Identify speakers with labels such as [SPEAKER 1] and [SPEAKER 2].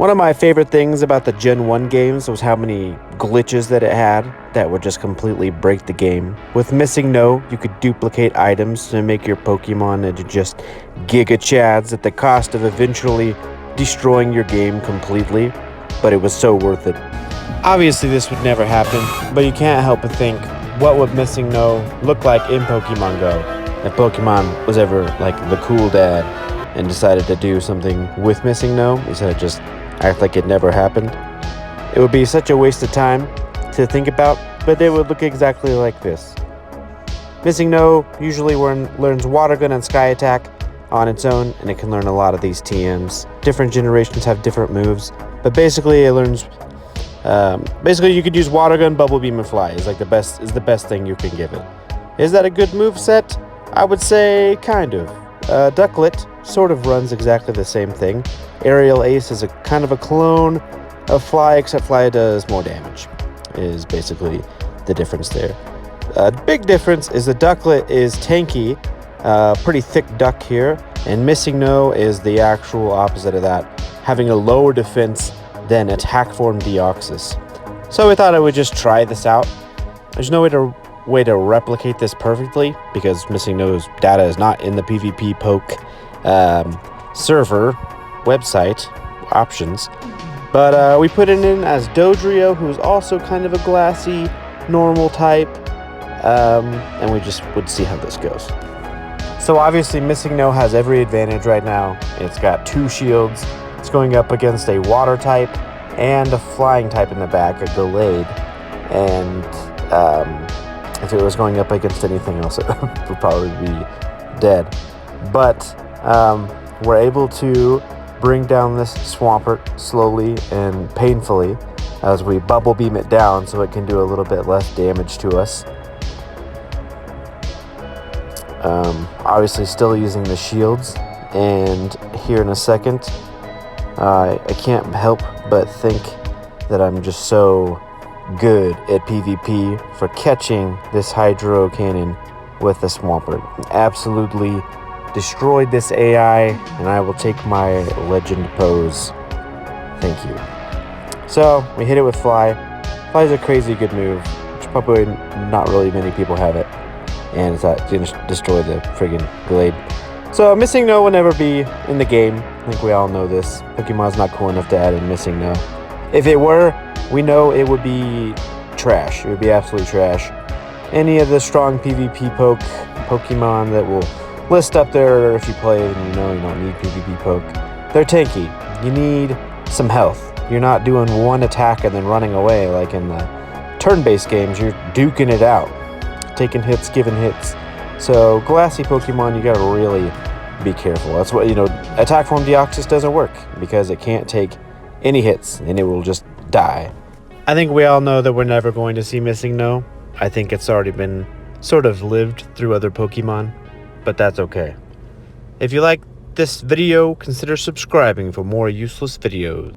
[SPEAKER 1] One of my favorite things about the Gen 1 games was how many glitches that it had that would just completely break the game. With MissingNo, you could duplicate items to make your Pokemon into just Giga Chads at the cost of eventually destroying your game completely, but it was so worth it. Obviously this would never happen, but you can't help but think, what would MissingNo look like in Pokemon Go if Pokemon was ever like the cool dad and decided to do something with MissingNo instead of just act like it never happened? It would be such a waste of time to think about, but it would look exactly like this. MissingNo usually learns Water Gun and Sky Attack on its own, and it can learn a lot of these TMs. Different generations have different moves, but basically it learns. Basically, you could use Water Gun, Bubble Beam, and Fly is the best thing you can give it. Is that a good move set? I would say kind of. Ducklet sort of runs exactly the same thing. Aerial Ace is a kind of a clone of Fly, except Fly does more damage, is basically the difference there. The big difference is the Ducklet is tanky, pretty thick duck here, and MissingNo is the actual opposite of that, having a lower defense than Attack Form Deoxys. So we thought I would just try this out. There's no way to replicate this perfectly because MissingNo's data is not in the PvP Poke server website options, but we put it in as Dodrio, who's also kind of a glassy normal type, and we just would see how this goes. So obviously MissingNo has every advantage right now. It's got 2 shields. It's going up against a water type and a flying type in the back, a Gallade, and if it was going up against anything else, it would probably be dead. But we're able to bring down this Swampert slowly and painfully as we Bubble Beam it down so it can do a little bit less damage to us. Obviously still using the shields, and here in a second I can't help but think that I'm just so good at PvP for catching this Hydro Cannon with the Swampert. Absolutely destroyed this AI, and I will take my legend pose. Thank you. So we hit it with Fly. Fly's a crazy good move, which probably not really many people have it, and it's going to destroy the friggin' Glade. So MissingNo will never be in the game. I think we all know this. Pokemon's not cool enough to add in MissingNo. If it were, we know it would be trash. It would be absolute trash. Any of the strong PvP Pokemon that will list up there if you play it and you know you don't need PvP poke, they're tanky. You need some health. You're not doing one attack and then running away like in the turn-based games. You're duking it out, taking hits, giving hits. So glassy Pokemon, you gotta really be careful. That's what, Attack Form Deoxys doesn't work because it can't take any hits and it will just die. I think we all know that we're never going to see MissingNo. I think it's already been sort of lived through other Pokemon, but that's okay. If you like this video, consider subscribing for more useless videos.